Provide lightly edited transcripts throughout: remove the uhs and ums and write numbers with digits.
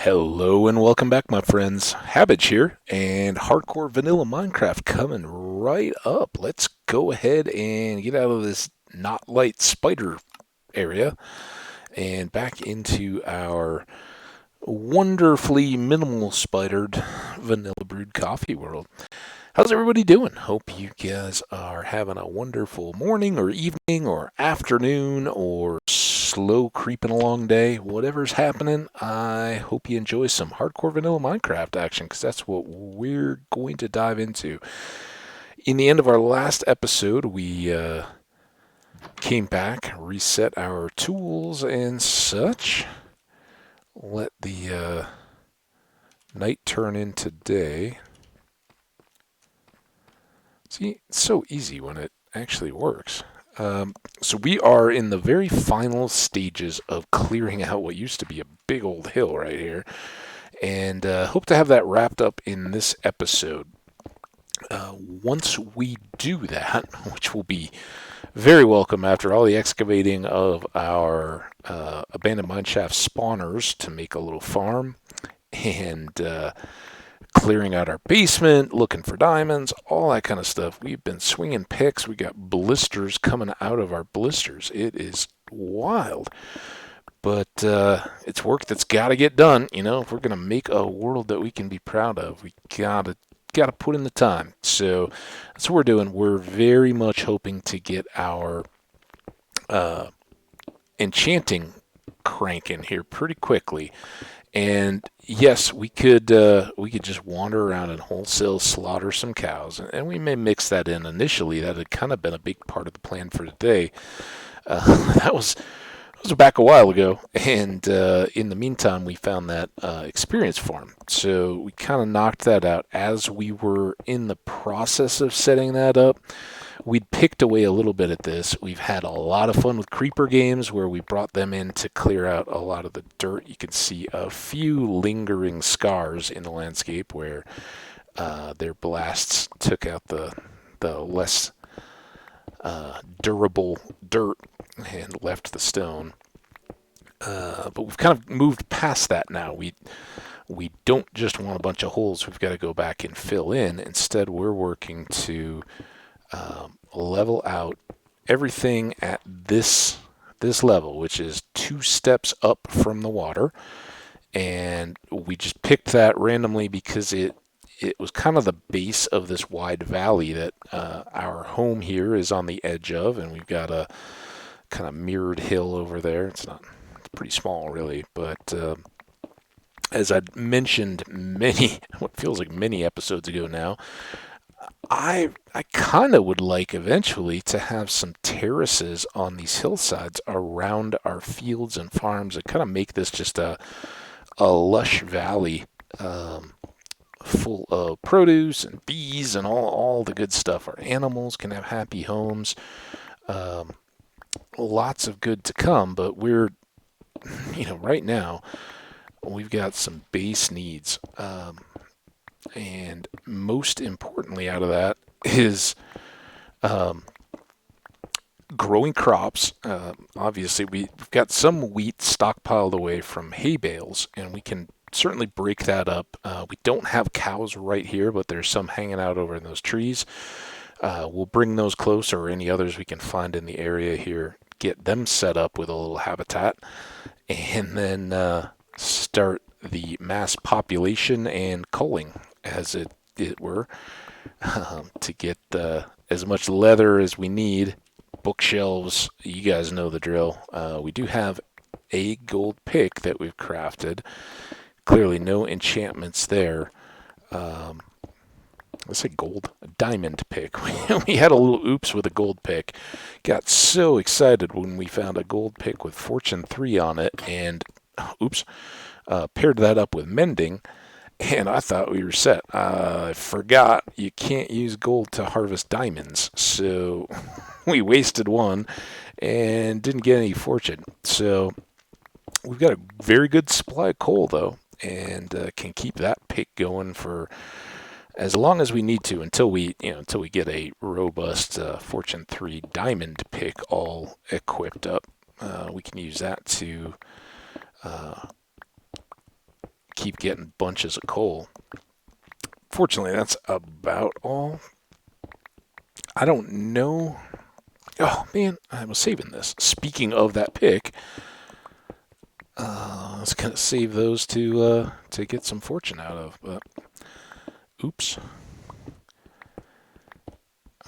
Hello and welcome back, my friends. Hambbage here, and hardcore vanilla Minecraft coming right up. Let's go ahead and get out of this not light spider area and back into our wonderfully minimal spidered vanilla brewed coffee world. How's everybody doing? Hope you guys are having a wonderful morning or evening or afternoon or slow creeping along day. Whatever's happening, I hope you enjoy some hardcore vanilla Minecraft action because that's what we're going to dive into. In the end of our last episode, we came back, reset our tools and such, let the night turn into day. See, it's so easy when it actually works. So we are in the very final stages of clearing out what used to be a big old hill right here, and hope to have that wrapped up in this episode. Once we do that, which will be very welcome after all the excavating of our abandoned mineshaft spawners to make a little farm, and clearing out our basement, looking for diamonds, all that kind of stuff. We've been swinging picks. We got blisters coming out of our blisters. It is wild. But it's work that's got to get done. You know, if we're going to make a world that we can be proud of, we got to put in the time. So that's what we're doing. We're very much hoping to get our enchanting cranking here pretty quickly. And yes, we could just wander around and wholesale slaughter some cows, and we may mix that in initially. That had kind of been a big part of the plan for today. That was back a while ago, and in the meantime, we found that experience farm. So we kind of knocked that out as we were in the process of setting that up. We'd picked away a little bit at this. We've had a lot of fun with creeper games where we brought them in to clear out a lot of the dirt. You can see a few lingering scars in the landscape where their blasts took out the less durable dirt and left the stone. But we've kind of moved past that now. We don't just want a bunch of holes we've got to go back and fill in. Instead, we're working to level out everything at this level, which is 2 steps up from the water. And we just picked that randomly because it was kind of the base of this wide valley that our home here is on the edge of, and we've got a kind of mirrored hill over there. It's pretty small, really, but as I mentioned what feels like many episodes ago now, I kind of would like eventually to have some terraces on these hillsides around our fields and farms and kind of make this just a lush valley full of produce and bees and all the good stuff. Our animals can have happy homes. Lots of good to come, but we're, right now we've got some base needs. And most importantly out of that is growing crops. Obviously, we've got some wheat stockpiled away from hay bales, and we can certainly break that up. We don't have cows right here, but there's some hanging out over in those trees. We'll bring those close, or any others we can find in the area here, get them set up with a little habitat, and then start the mass population and culling, as it were, to get as much leather as we need. Bookshelves, you guys know the drill. We do have a gold pick that we've crafted. Clearly no enchantments there. Let's say gold, a diamond pick. We had a little oops with a gold pick. Got so excited when we found a gold pick with Fortune 3 on it, and paired that up with mending, and I thought we were set. I forgot you can't use gold to harvest diamonds, so we wasted one and didn't get any fortune. So we've got a very good supply of coal, though, and can keep that pick going for as long as we need to until we get a robust Fortune 3 diamond pick all equipped up. We can use that to keep getting bunches of coal. Fortunately, that's about all. I don't know. Oh man, I was saving this. Speaking of that pick, I was gonna save those to get some fortune out of, but oops.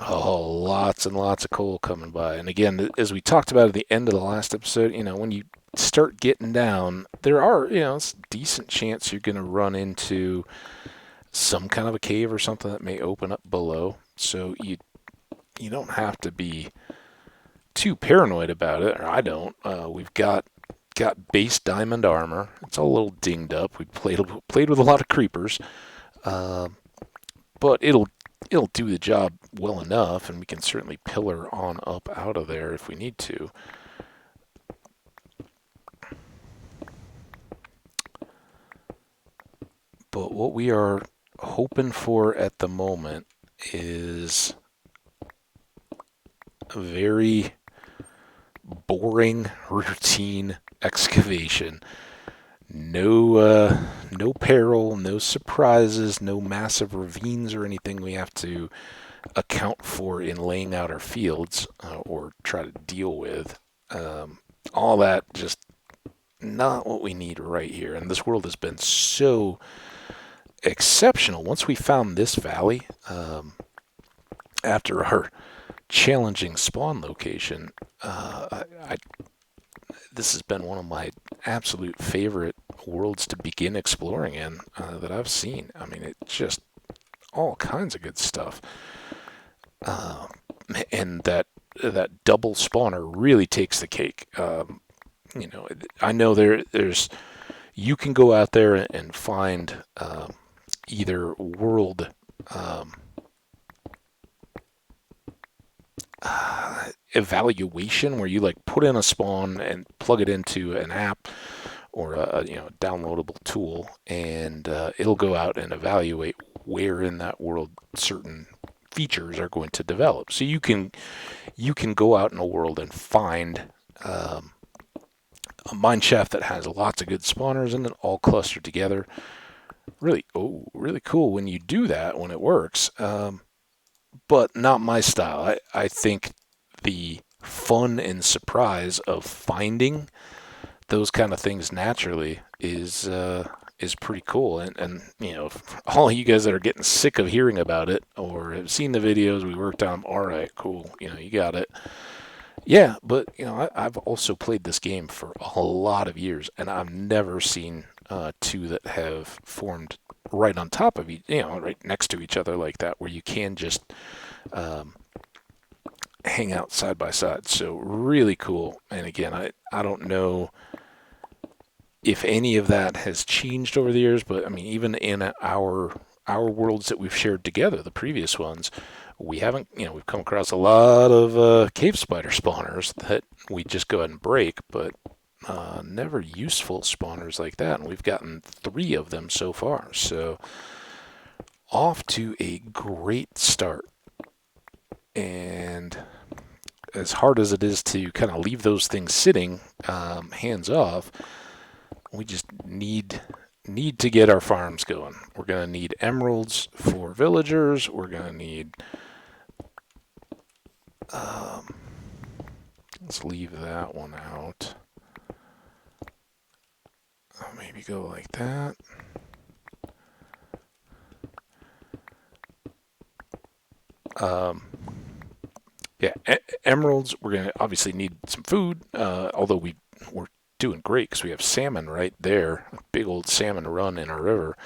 Oh, lots and lots of coal coming by. And again, as we talked about at the end of the last episode, when you start getting down, there are, it's a decent chance you're going to run into some kind of a cave or something that may open up below. So you don't have to be too paranoid about it, or I don't. We've got base diamond armor. It's all a little dinged up. We played with a lot of creepers, but it'll do the job well enough, and we can certainly pillar on up out of there if we need to. But what we are hoping for at the moment is a very boring routine excavation. No peril, no surprises, no massive ravines or anything we have to account for in laying out our fields or try to deal with. All that just not what we need right here. And this world has been so exceptional. Once we found this valley, after our challenging spawn location, this has been one of my absolute favorite worlds to begin exploring in that I've seen. I mean, it's just all kinds of good stuff. And that double spawner really takes the cake. I know there's you can go out there and find either world evaluation where you like put in a spawn and plug it into an app or a downloadable tool, and it'll go out and evaluate where in that world certain features are going to develop. So you can go out in a world and find a mine shaft that has lots of good spawners in it, all clustered together. Really cool when you do that, when it works. But not my style. I think the fun and surprise of finding those kind of things naturally is pretty cool. And all you guys that are getting sick of hearing about it or have seen the videos we worked on, all right, cool, you got it. Yeah, but I've also played this game for a lot of years, and I've never seen two that have formed right on top of each, right next to each other like that, where you can just hang out side by side. So really cool. And again, I don't know if any of that has changed over the years, but I mean, even in our worlds that we've shared together, the previous ones, we haven't, we've come across a lot of cave spider spawners that we just go ahead and break, but never useful spawners like that. And we've gotten 3 of them so far. So off to a great start. And as hard as it is to kind of leave those things sitting, hands off, we just need to get our farms going. We're going to need emeralds for villagers. We're going to need... let's leave that one out. I'll maybe go like that. Emeralds, we're going to obviously need some food, although we're doing great because we have salmon right there, a big old salmon run in our river.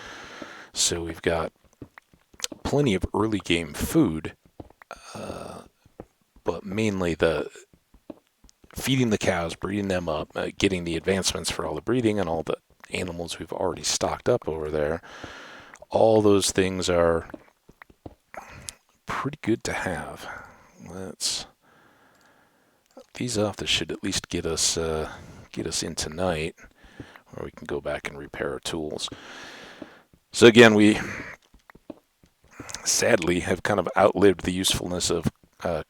So we've got plenty of early game food, but mainly the feeding the cows, breeding them up, getting the advancements for all the breeding and all the animals we've already stocked up over there. All those things are pretty good to have. Let's these off. This should at least get us in tonight, where we can go back and repair our tools. So again, we sadly have kind of outlived the usefulness of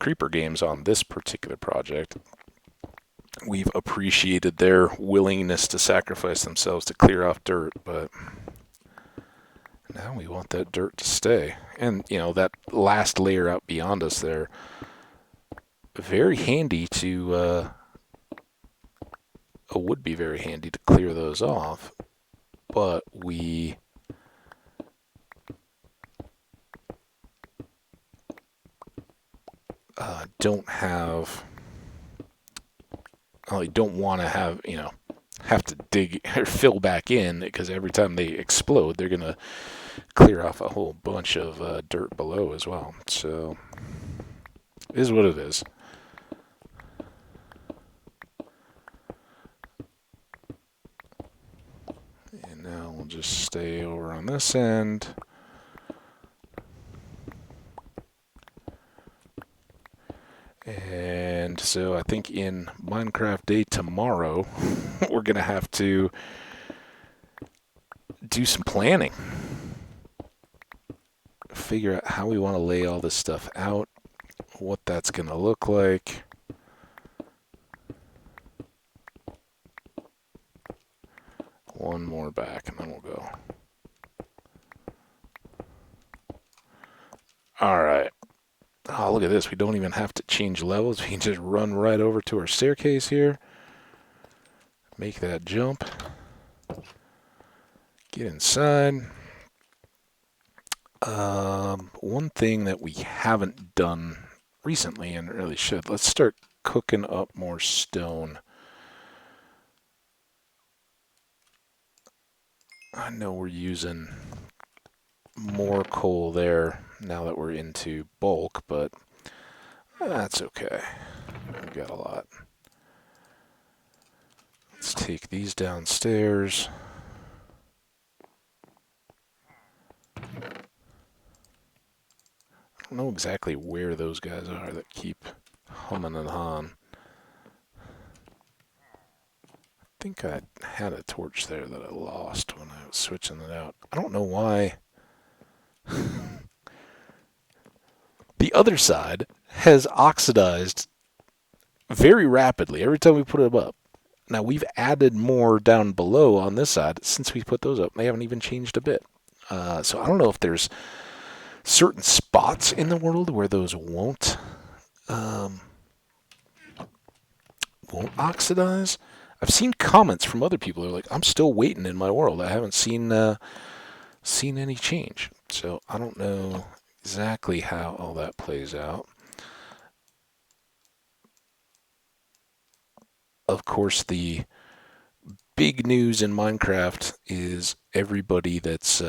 creeper games on this particular project. We've appreciated their willingness to sacrifice themselves to clear off dirt, but Now we want that dirt to stay. And, that last layer out beyond us there, very handy to, would be very handy to clear those off. But we don't have, well, you don't want to have to dig or fill back in, because every time they explode, they're going to clear off a whole bunch of dirt below as well. So, it is what it is. And now we'll just stay over on this end. And so I think in Minecraft Day tomorrow, we're going to have to do some planning. Figure out how we want to lay all this stuff out, what that's going to look like. One more back and then we'll go. All right. Oh, look at this. We don't even have to change levels. We can just run right over to our staircase here. Make that jump. Get inside. One thing that we haven't done recently, and really should, let's start cooking up more stone. I know we're using more coal there now that we're into bulk, but that's okay. We've got a lot. Let's take these downstairs. I don't know exactly where those guys are that keep humming and hawing. I think I had a torch there that I lost when I was switching it out. I don't know why. The other side has oxidized very rapidly every time we put it up. Now, we've added more down below on this side since we put those up. They haven't even changed a bit. So I don't know if there's certain spots in the world where those won't oxidize. I've seen comments from other people who are like, I'm still waiting in my world. I haven't seen any change. So I don't know exactly how all that plays out. Of course, the big news in Minecraft is everybody that's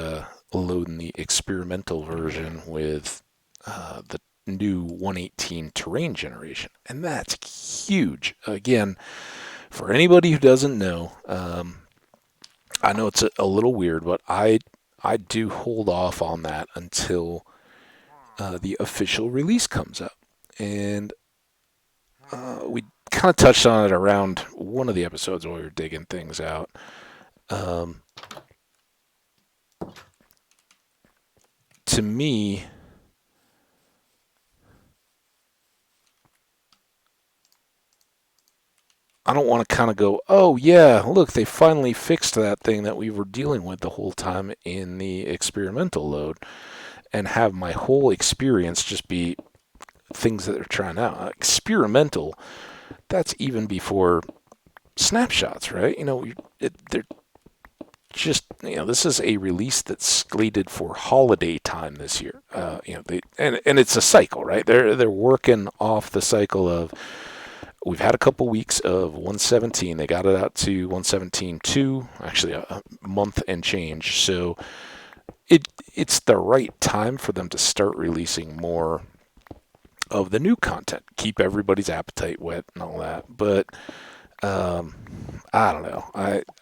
loading the experimental version with the new 118 terrain generation. And that's huge. Again, for anybody who doesn't know, I know it's a little weird, but I do hold off on that until the official release comes up. And we kind of touched on it around one of the episodes where we were digging things out. To me, I don't want to kind of go, oh yeah, look, they finally fixed that thing that we were dealing with the whole time in the experimental load, and have my whole experience just be things that they're trying out. Experimental, that's even before snapshots, right? They're just, this is a release that's slated for holiday time this year. And it's a cycle, right? They're working off the cycle of, we've had a couple weeks of 117. They got it out to 117.2, actually a month and change. So it's the right time for them to start releasing more of the new content. Keep everybody's appetite wet and all that. But I don't know.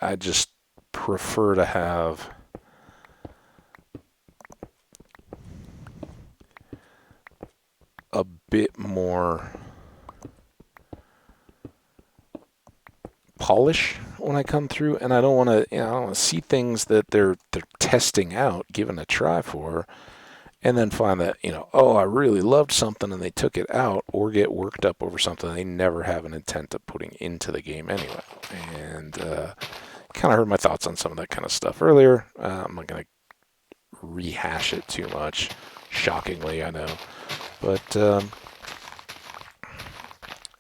I just prefer to have a bit more polish when I come through, and I don't want to, I don't want to see things that they're testing out, giving a try for, and then find that, oh, I really loved something and they took it out, or get worked up over something they never have an intent of putting into the game anyway. And kind of heard my thoughts on some of that kind of stuff earlier. I'm not going to rehash it too much. Shockingly, I know. But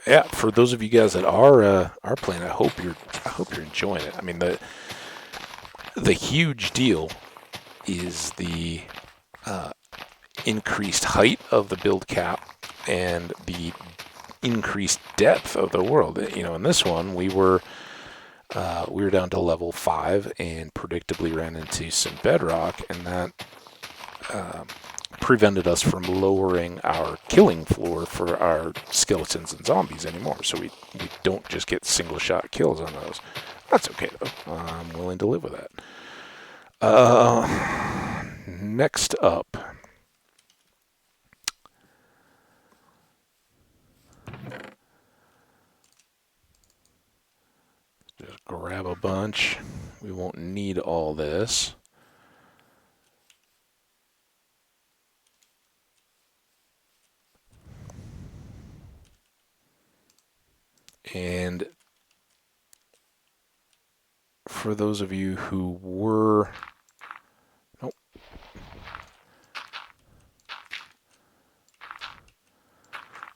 yeah, for those of you guys that are playing, I hope you're enjoying it. I mean, the huge deal is the increased height of the build cap and the increased depth of the world. You know, in this one, we were down to level 5 and predictably ran into some bedrock, and that prevented us from lowering our killing floor for our skeletons and zombies anymore. So we don't just get single shot kills on those. That's okay though. I'm willing to live with that. Next up, just grab a bunch. We won't need all this. And for those of you who were... Nope.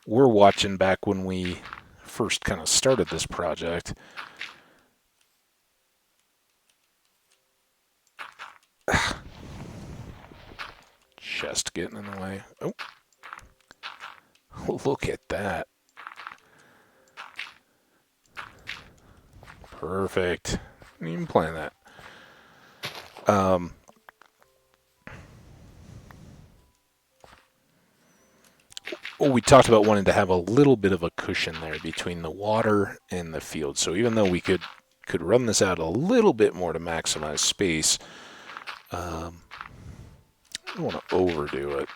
We're watching back when we first kind of started this project. Chest getting in the way. Oh. Look at that. Perfect. Didn't even plan that. Well, we talked about wanting to have a little bit of a cushion there between the water and the field. So even though we could run this out a little bit more to maximize space, I don't want to overdo it.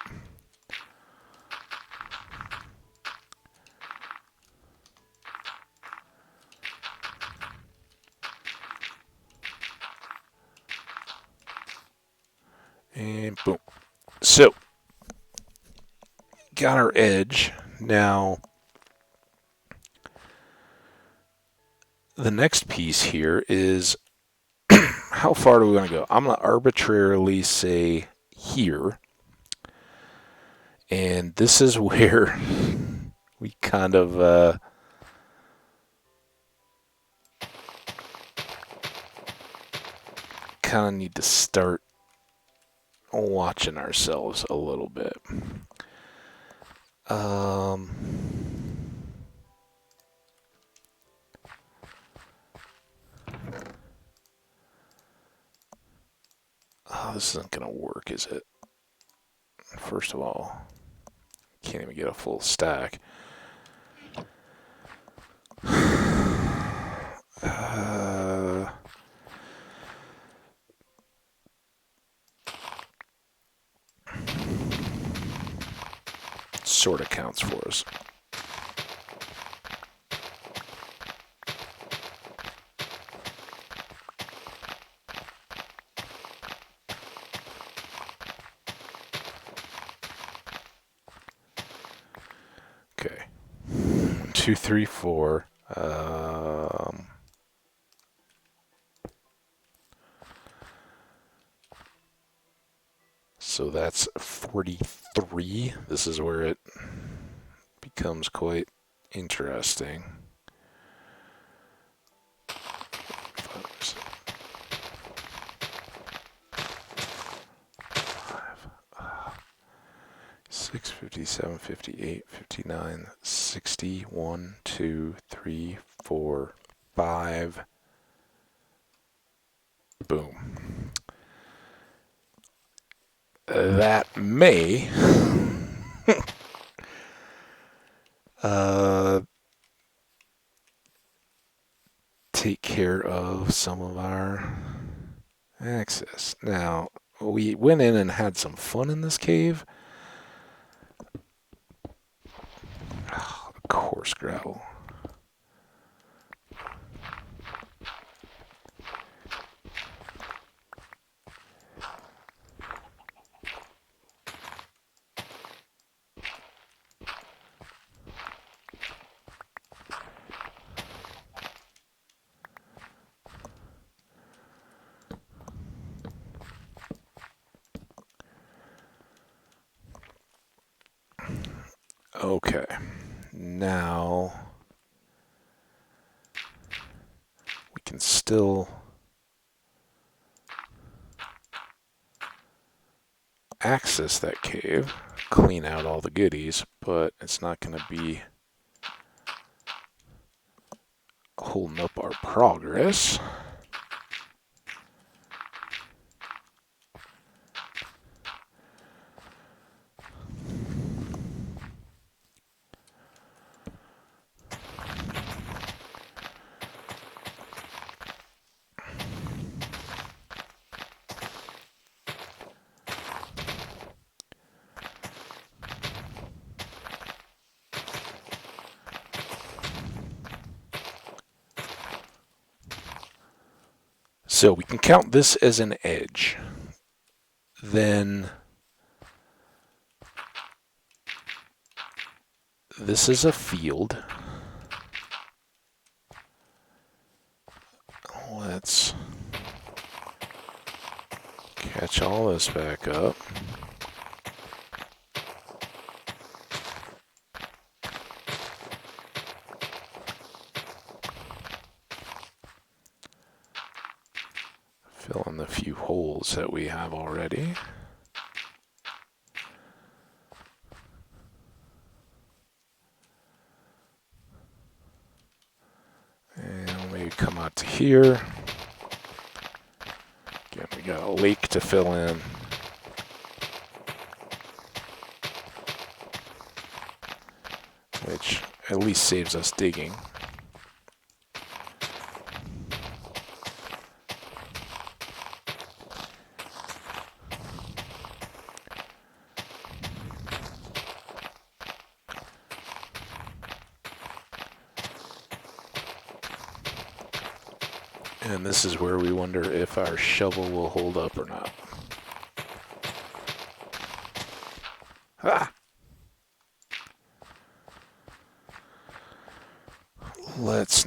And boom. So, got our edge. Now, the next piece here is how far do we want to go? I'm going to arbitrarily say here. And this is where we kind of need to start watching ourselves a little bit. Oh, this isn't going to work, is it? First of all, can't even get a full stack. Sort of counts for us. Okay. 1, 2, 3, 4. So that's 43. This is where it becomes quite interesting. Six, 57, 58, 59, 60, 1, 2, 3, 4, 5. Boom. That may take care of some of our access. Now, we went in and had some fun in this cave. Oh, coarse gravel. Okay. Now we can still access that cave, clean out all the goodies, but it's not going to be holding up our progress. So we can count this as an edge. Then this is a field. Let's catch all this back up. Fill in the few holes that we have already. And maybe come out to here. Again, we got a lake to fill in. Which at least saves us digging. And this is where we wonder if our shovel will hold up or not. Ah!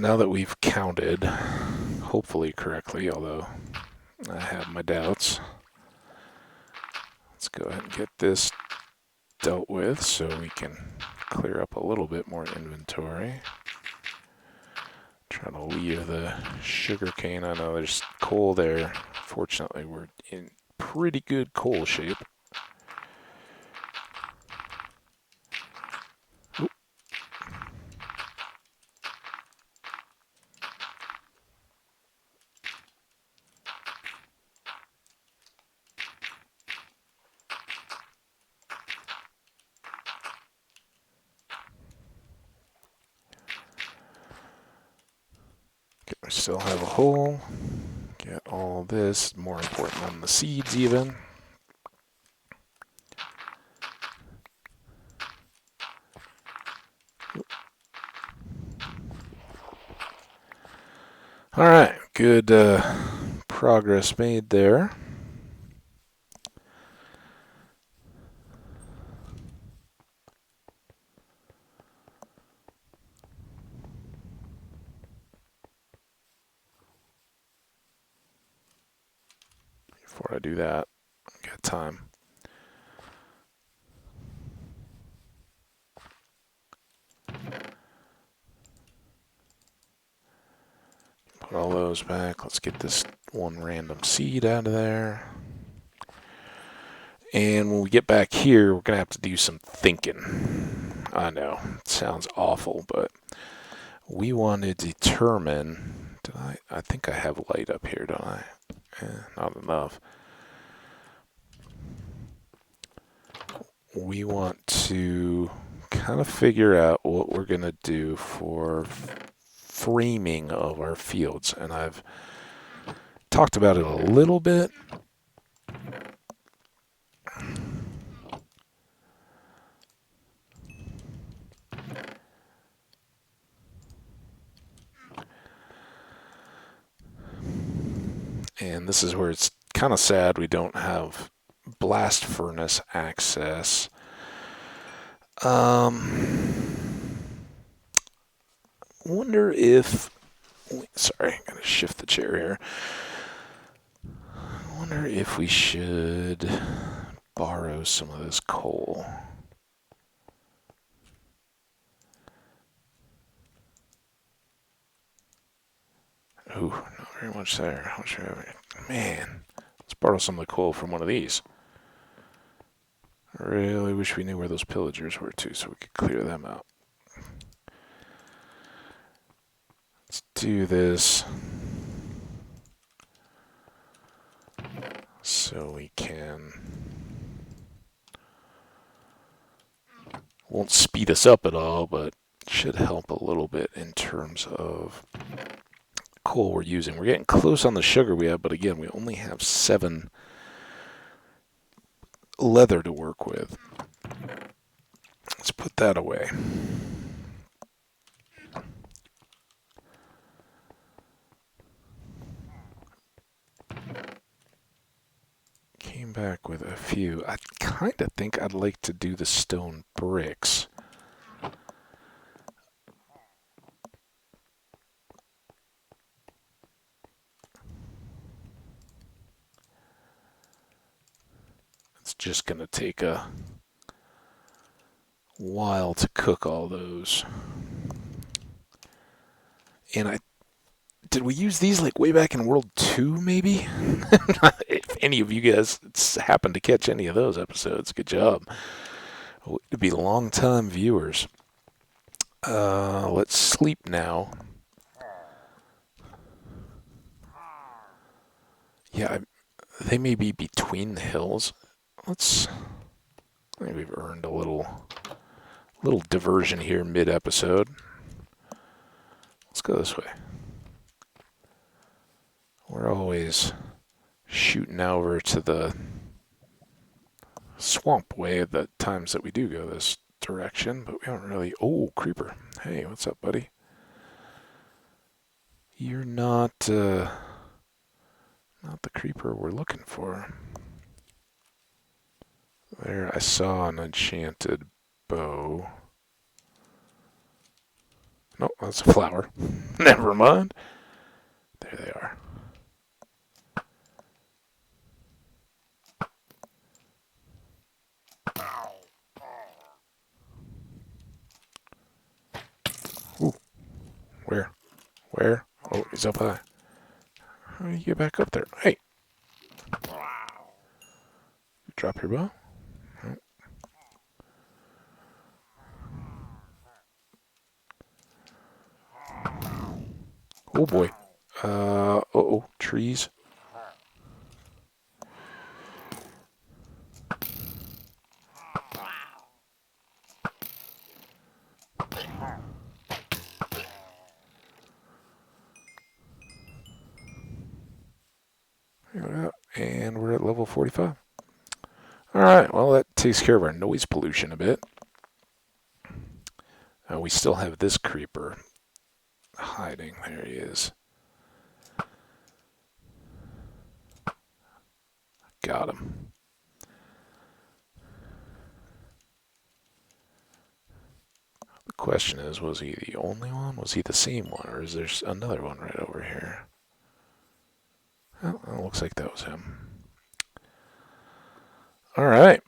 Now that we've counted, hopefully correctly, although I have my doubts, let's go ahead and get this dealt with so we can clear up a little bit more inventory. Trying to leave the sugar cane. I know there's coal there. Fortunately, we're in pretty good coal shape. Oop. Okay, we still have a hole. Get all this. More important than the seeds even. All right, good progress made there. Before I do that, I got time. Put all those back. Let's get this one random seed out of there. And when we get back here, we're going to have to do some thinking. I know, it sounds awful, but we want to determine... I think I have light up here, don't I? Not enough. We want to kind of figure out what we're going to do for framing of our fields. And I've talked about it a little bit. And this is where it's kind of sad we don't have blast furnace access. Wonder if... Sorry, I'm going to shift the chair here. I wonder if we should borrow some of this coal. Ooh, not very much there. How much have we? Man, let's borrow some of the coal from one of these. I really wish we knew where those pillagers were too, so we could clear them out. Let's do this so we can... Won't speed us up at all, but should help a little bit in terms of coal we're using. We're getting close on the sugar we have, but again, we only have 7 leather to work with. Let's put that away. Came back with a few. I kind of think I'd like to do the stone bricks. It's just going to take a while to cook all those. And did we use these like way back in World 2 maybe? If any of you guys happen to catch any of those episodes, good job. We'd be long-time viewers. Let's sleep now. Yeah, they may be between the hills. I think we've earned a little diversion here mid-episode. Let's go this way. We're always shooting over to the swamp way at the times that we do go this direction, but we haven't really... Oh, creeper. Hey, what's up, buddy? You're not the creeper we're looking for. There, I saw an enchanted bow. Nope, that's a flower. Never mind. There they are. Ooh. Where? Where? Oh, he's up high. How do you get back up there? Hey! You drop your bow? Oh boy. Uh-oh, trees. And we're at level 45. Alright, well that takes care of our noise pollution a bit. We still have this creeper hiding. There he is. Got him. The question is, was he the only one? Was he the same one? Or is there another one right over here? Oh, it looks like that was him. Alright.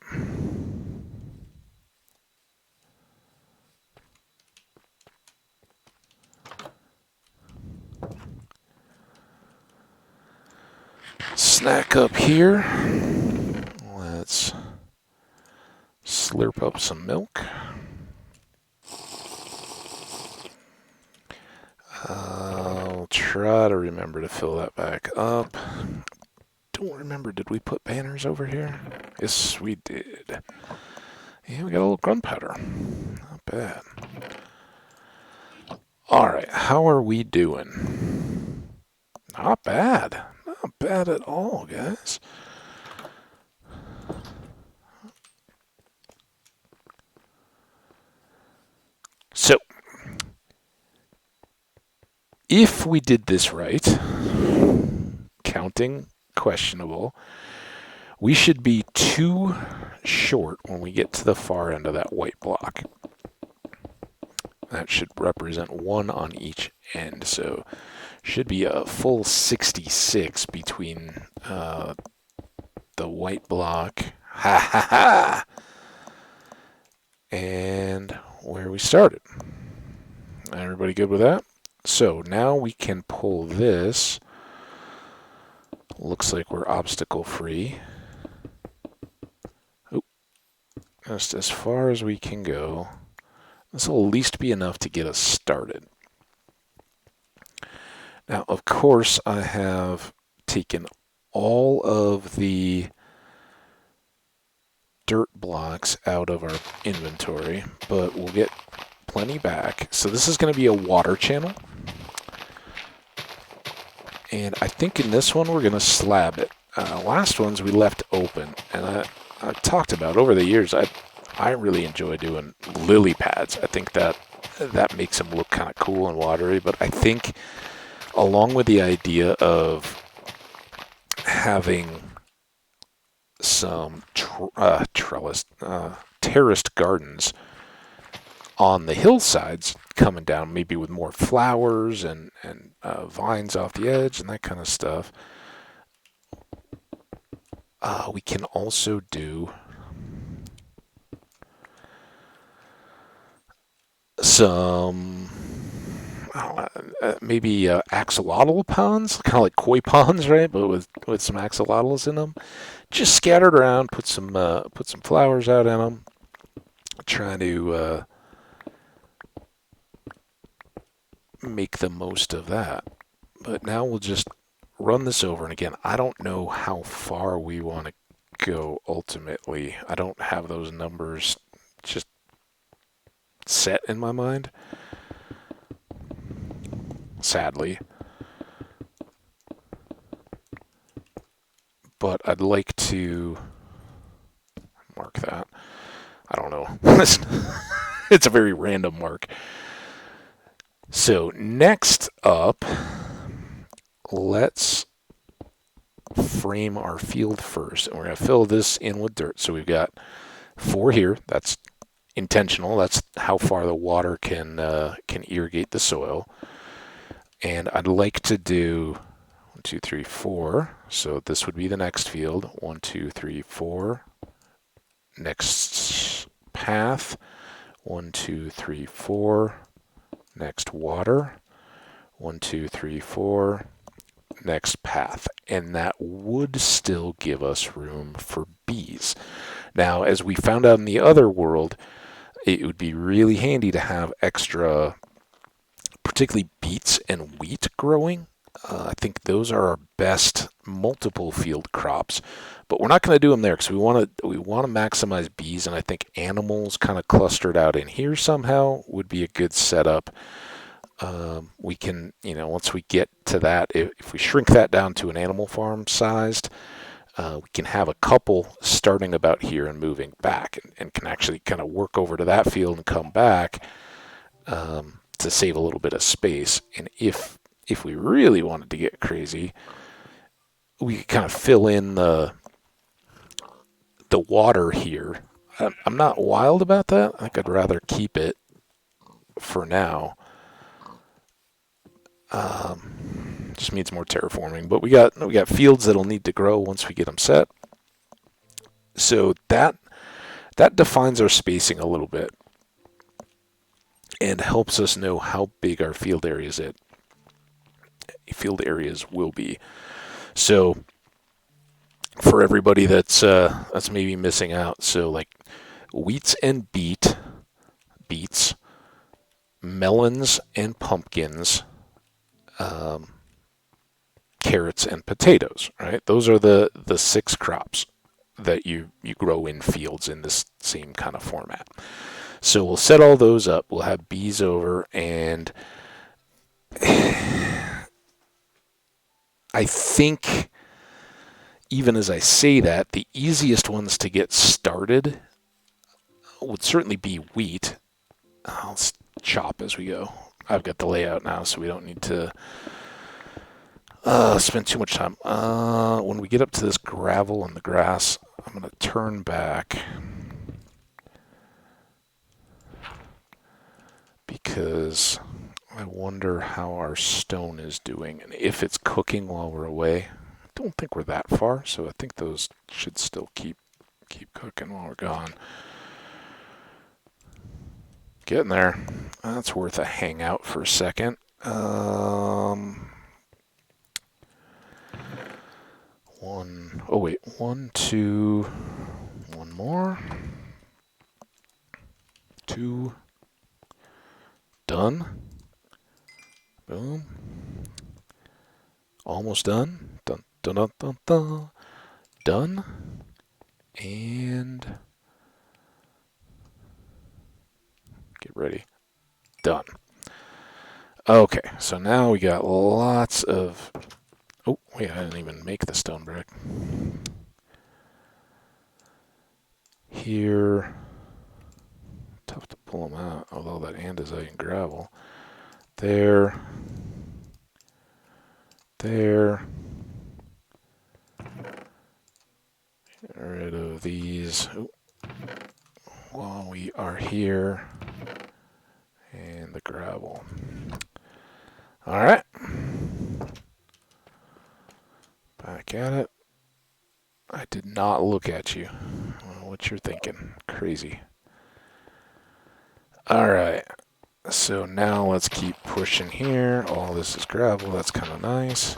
Snack up here. Let's slurp up some milk. I'll try to remember to fill that back up. Don't remember, did we put banners over here? Yes, we did. Yeah, we got a little gunpowder. Not bad. Alright, how are we doing? Not bad. Not bad at all, guys. So, if we did this right, counting questionable, we should be 2 short when we get to the far end of that white block. That should represent 1 on each end, so should be a full 66 between the white block, ha ha ha, and where we started. Everybody good with that? So now we can pull this. Looks like we're obstacle free. Oop, just as far as we can go. This will at least be enough to get us started. Now, of course, I have taken all of the dirt blocks out of our inventory, but we'll get plenty back. So this is going to be a water channel. And I think in this one we're going to slab it. Last ones we left open. And I've talked about over the years, I really enjoy doing lily pads. I think that makes them look kind of cool and watery. But I think along with the idea of having some terraced gardens on the hillsides coming down, maybe with more flowers and vines off the edge and that kind of stuff. We can also do some maybe axolotl ponds, kind of like koi ponds, right? But with some axolotls in them, just scattered around. Put some flowers out in them. Trying to make the most of that. But now we'll just run this over. And again, I don't know how far we want to go ultimately. I don't have those numbers just set in my mind, sadly. But I'd like to mark that. I don't know. It's a very random mark. So next up, let's frame our field first. And we're going to fill this in with dirt. So we've got 4 here. That's intentional. That's how far the water can irrigate the soil. And I'd like to do 1, 2, 3, 4. So this would be the next field. 1, 2, 3, 4. Next path. 1, 2, 3, 4. Next water. 1, 2, 3, 4. Next path. And that would still give us room for bees. Now, as we found out in the other world, it would be really handy to have extra, particularly beets and wheat growing. I think those are our best multiple field crops, but we're not going to do them there because we want to maximize bees, and I think animals kind of clustered out in here somehow would be a good setup. We can, once we get to that, if we shrink that down to an animal farm sized, we can have a couple starting about here and moving back, and can actually kind of work over to that field and come back to save a little bit of space. And if we really wanted to get crazy, we could kind of fill in the water here. I'm not wild about that. I think I'd rather keep it for now. Just needs more terraforming, but we got fields that'll need to grow once we get them set. So that defines our spacing a little bit and helps us know how big our field areas will be. So for everybody that's maybe missing out, so like wheats and beets, melons and pumpkins, carrots and potatoes, right? Those are the 6 crops that you grow in fields in this same kind of format. So we'll set all those up. We'll have bees over, and I think even as I say that, the easiest ones to get started would certainly be wheat. I'll chop as we go. I've got the layout now, so we don't need to spend too much time. When we get up to this gravel and the grass, I'm going to turn back because I wonder how our stone is doing and if it's cooking while we're away. I don't think we're that far, so I think those should still keep cooking while we're gone. Getting there. That's worth a hangout for a second. One, oh wait, one, two, one more. Two. Done. Boom. Almost done. Dun, dun, dun, dun, dun. Done. And get ready. Done. Okay, so now we got lots of... Oh, wait, I didn't even make the stone brick. Here. Tough to pull them out, although that andesite and gravel. There. There. Get rid of these. Oh. While we are here. And the gravel. Alright. Back at it. I did not look at you. I don't know what you're thinking. Crazy. Alright. So now let's keep pushing here. All this is gravel. That's kind of nice.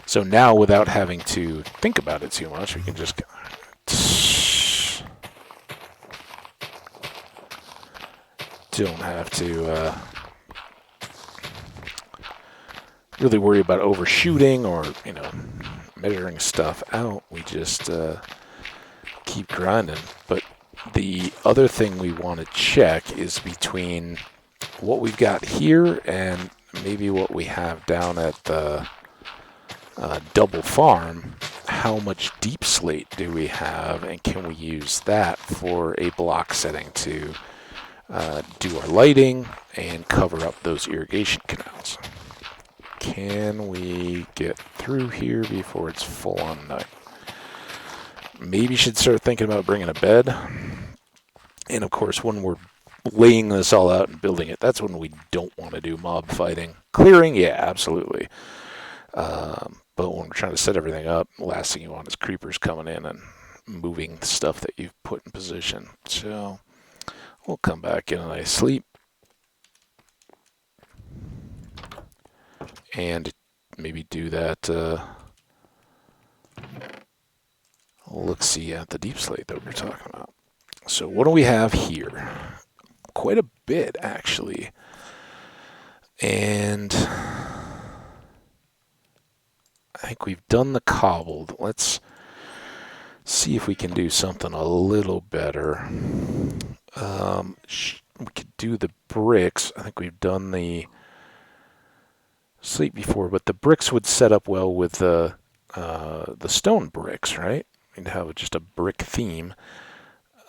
So now, without having to think about it too much, we can just go. Don't have to really worry about overshooting or, measuring stuff out. We just keep grinding. But the other thing we want to check is between what we've got here and maybe what we have down at the double farm. How much deep slate do we have, and can we use that for a block setting to do our lighting and cover up those irrigation canals? Can we get through here before it's full on night? Maybe should start thinking about bringing a bed. And of course, when we're laying this all out and building it, that's when we don't want to do mob fighting. Clearing, yeah, absolutely. But when we're trying to set everything up, the last thing you want is creepers coming in and moving stuff that you've put in position. So we'll come back in a nice sleep. And maybe do that look-see at the deep slate that we were talking about. So what do we have here? Quite a bit, actually. And I think we've done the cobbled. Let's see if we can do something a little better. We could do the bricks. I think we've done the slate before, but the bricks would set up well with the stone bricks, right? We'd have just a brick theme.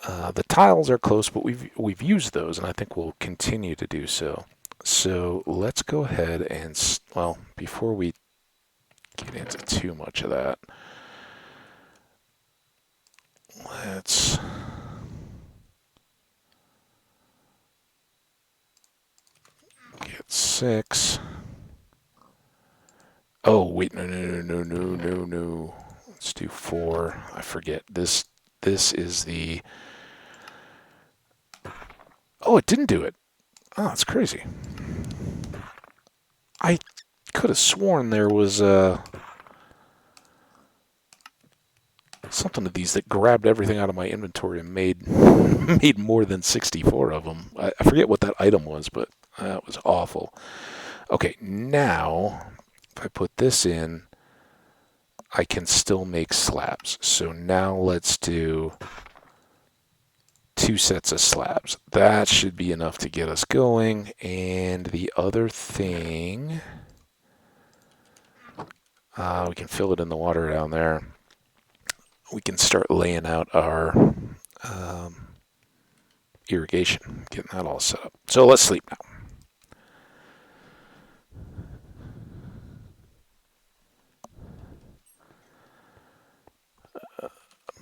The tiles are close, but we've used those, and I think we'll continue to do so. So let's go ahead and, well, before we get into too much of that, let's get 6. Oh, wait, no. Let's do 4. I forget. This is the... Oh, it didn't do it. Oh, that's crazy. I could have sworn there was something of these that grabbed everything out of my inventory and made more than 64 of them. I forget what that item was, but that was awful. Okay, now if I put this in, I can still make slabs. So now let's do 2 sets of slabs. That should be enough to get us going. And the other thing, we can fill it in the water down there. We can start laying out our irrigation, getting that all set up. So let's sleep now.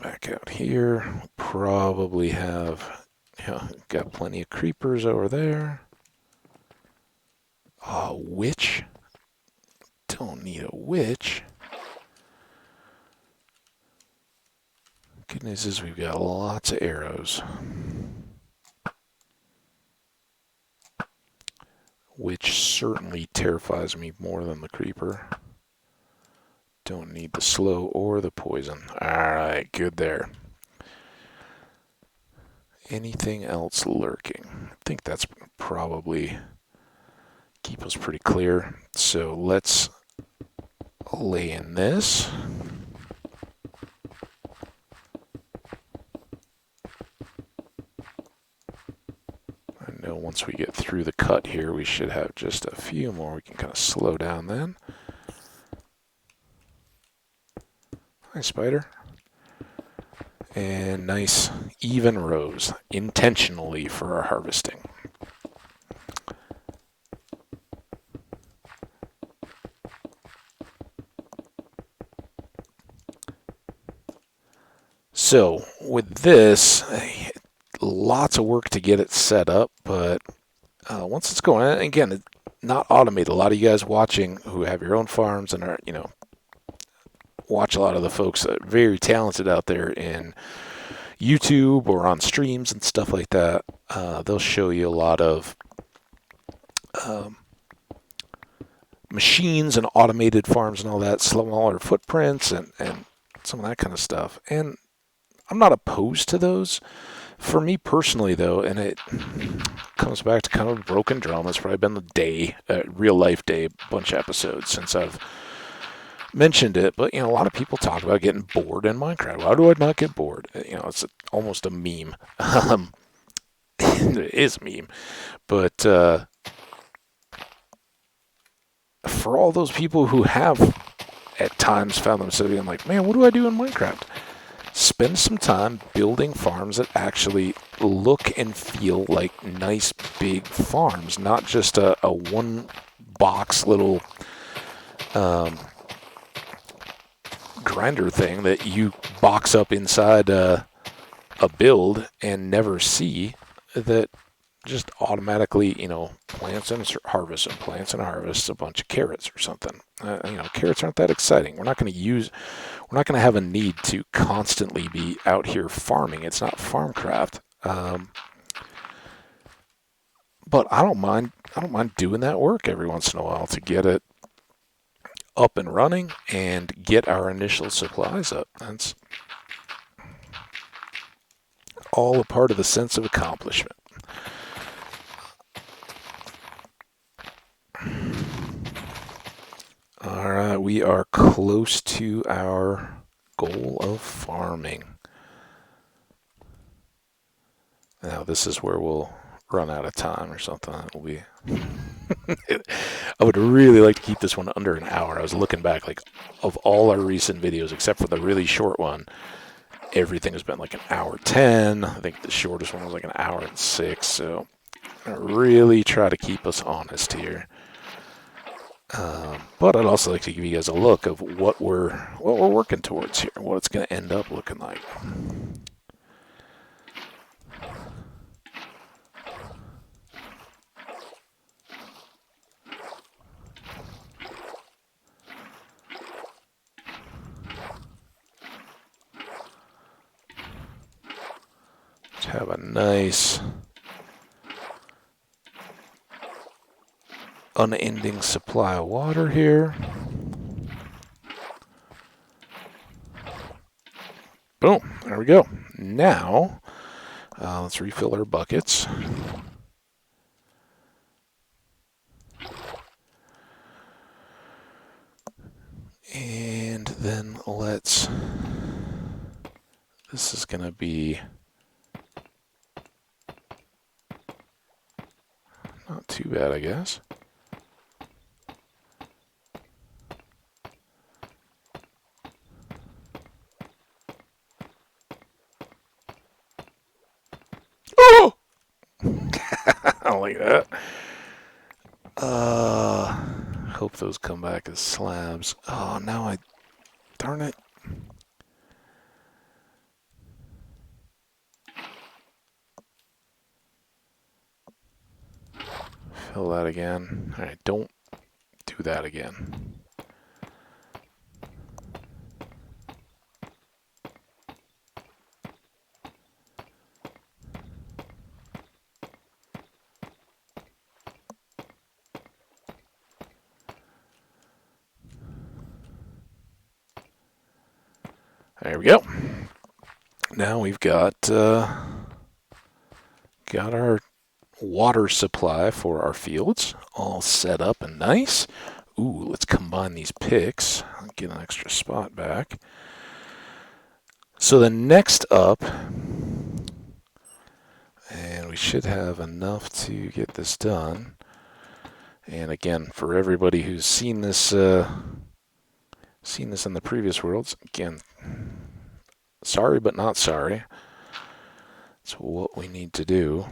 Back out here, we'll probably have, got plenty of creepers over there. Oh, witch. Don't need a witch. Good news is we've got lots of arrows. which certainly terrifies me more than the creeper. Don't need the slow or the poison. Alright, good there. Anything else lurking? I think that's probably keep us pretty clear. So let's lay in this. I know once we get through the cut here, we should have just a few more. We can kind of slow down then. Hi, spider. And nice even rows, intentionally for our harvesting. So with this, lots of work to get it set up, but once it's going, and again, it's not automated. A lot of you guys watching who have your own farms and are, watch a lot of the folks that are very talented out there in YouTube or on streams and stuff like that. They'll show you a lot of machines and automated farms and all that, smaller footprints and some of that kind of stuff. And I'm not opposed to those. For me personally, though, and it comes back to kind of a broken drum. It's probably been a real life day, bunch of episodes since I've mentioned it. But, a lot of people talk about getting bored in Minecraft. Why do I not get bored? It's almost a meme. It is a meme. But for all those people who have at times found themselves being like, man, what do I do in Minecraft? Spend some time building farms that actually look and feel like nice big farms, not just a one box little grinder thing that you box up inside a build and never see, that just automatically, plants and harvests and plants and harvests a bunch of carrots or something. Carrots aren't that exciting. We're not going to have a need to constantly be out here farming. It's not farmcraft. But I don't mind doing that work every once in a while to get it up and running and get our initial supplies up. That's all a part of the sense of accomplishment. Alright, we are close to our goal of farming. Now this is where we'll run out of time or something. It'll be I would really like to keep this one under an hour. I was looking back, like, of all our recent videos, except for the really short one, everything has been like an hour 10. I think the shortest one was like an hour and 6. So I really try to keep us honest here. But I'd also like to give you guys a look of what we're working towards here, what it's going to end up looking like. Let's have a nice unending supply of water here. Boom, there we go. Now, let's refill our buckets. And then this is going to be not too bad, I guess. Oh! I don't like that. Hope those come back as slabs. Oh, now darn it. Fill that again. All right, don't do that again. There we go. Now we've got our water supply for our fields all set up and nice. Ooh, let's combine these picks. I'll get an extra spot back. So the next up, and we should have enough to get this done. And again, for everybody who's seen this in the previous worlds, again, sorry but not sorry. That's what we need to do.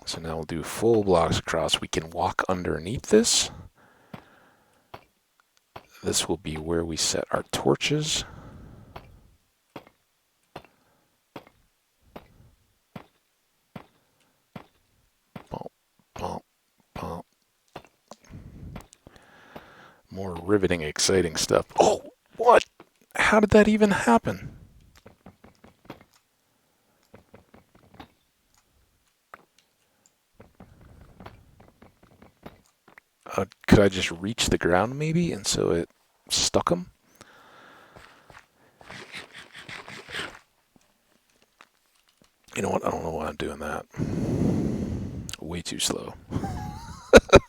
So now we'll do full blocks across. We can walk underneath this. This will be where we set our torches. Bump, bump, bump. More riveting, exciting stuff. Oh, what? How did that even happen? Could I just reach the ground maybe, and so it stuck them? You know what? I don't know why I'm doing that. Way too slow.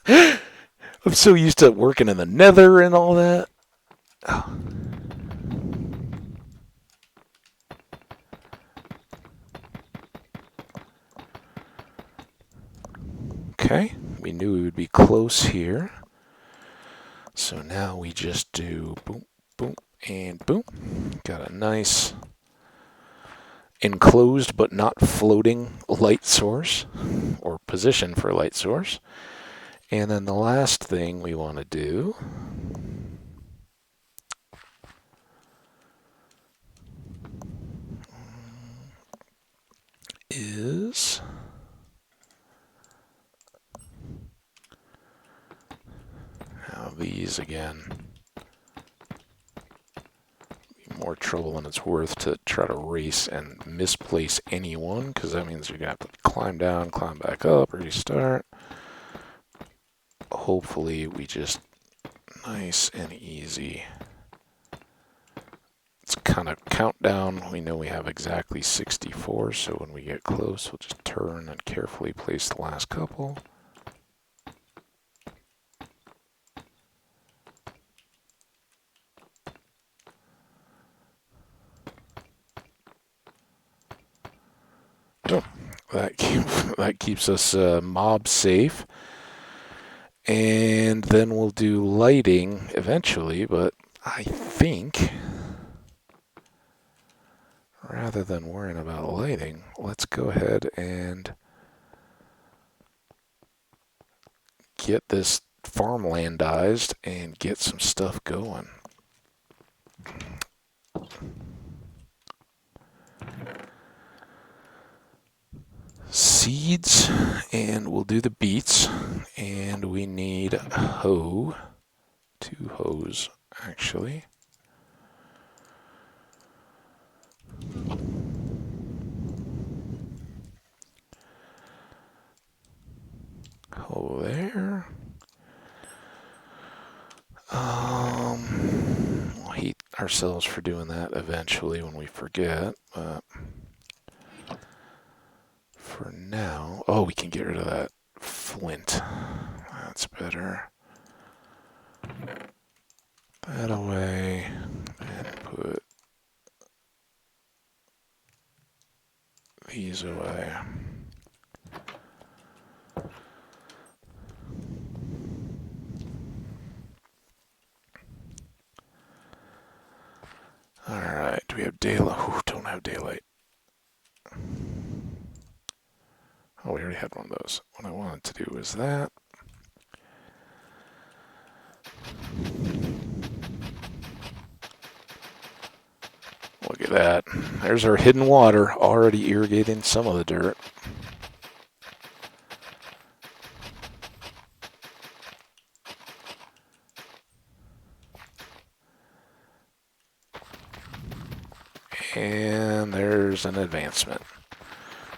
I'm so used to working in the nether and all that. Oh. Okay, we knew we would be close here. So now we just do boom, boom, and boom. Got a nice enclosed but not floating light source, or position for light source. And then the last thing we want to do is have these again. More trouble than it's worth to try to race and misplace anyone, because that means you're going to have to climb down, climb back up, restart. Hopefully we just nice and easy. It's kind of countdown. We know we have exactly 64, so when we get close, we'll just turn and carefully place the last couple. Oh, that keeps us mob safe. And then we'll do lighting eventually, but I think rather than worrying about lighting, let's go ahead and get this farmlandized and get some stuff going. Seeds, and we'll do the beets, and we need a hoe, 2 hoes actually. Hoe there. We'll hate ourselves for doing that eventually when we forget, but for now, oh, we can get rid of that flint. That's better. That away, and put these away. Alright, do we have daylight? Oh, don't have daylight. Oh, we already had one of those. What I wanted to do was that. Look at that. There's our hidden water already irrigating some of the dirt. And there's an advancement.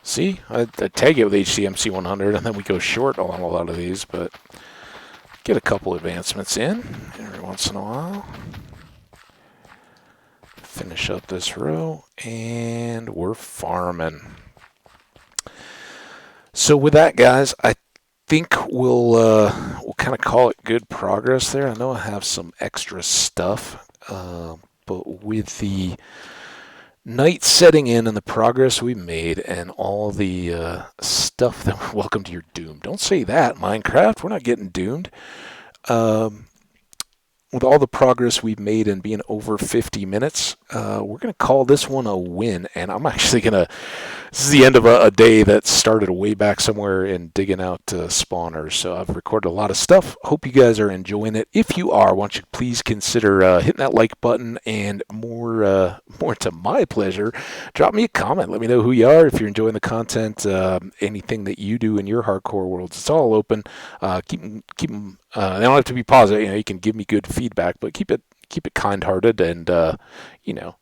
See, I tag it with HCMC 100, and then we go short on a lot of these, but Get a couple advancements in every once in a while. Finish up this row, and we're farming. So with that, guys, I think we'll kind of call it good progress there. I know I have some extra stuff, but with the night setting in and the progress we made and all the stuff that welcome to your doom. Don't say that, Minecraft. We're not getting doomed. With all the progress we've made and being over 50 minutes, we're going to call this one a win. And I'm actually going to, this is the end of a day that started way back somewhere in digging out spawners. So I've recorded a lot of stuff. Hope you guys are enjoying it. If you are, why don't you please consider hitting that like button, and more to my pleasure, drop me a comment. Let me know who you are, if you're enjoying the content, anything that you do in your hardcore worlds. It's all open. Keep them. They don't have to be positive. You can give me good feedback, but keep it kind-hearted, and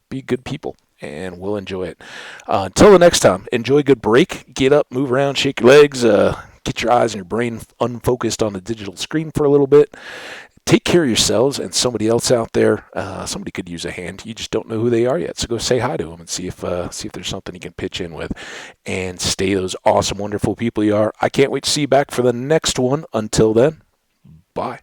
be good people, and we'll enjoy it. Until the next time, enjoy a good break. Get up, move around, shake your legs, get your eyes and your brain unfocused on the digital screen for a little bit. Take care of yourselves and somebody else out there. Somebody could use a hand. You just don't know who they are yet, so go say hi to them and see if there's something you can pitch in with. And stay those awesome, wonderful people you are. I can't wait to see you back for the next one. Until then, bye.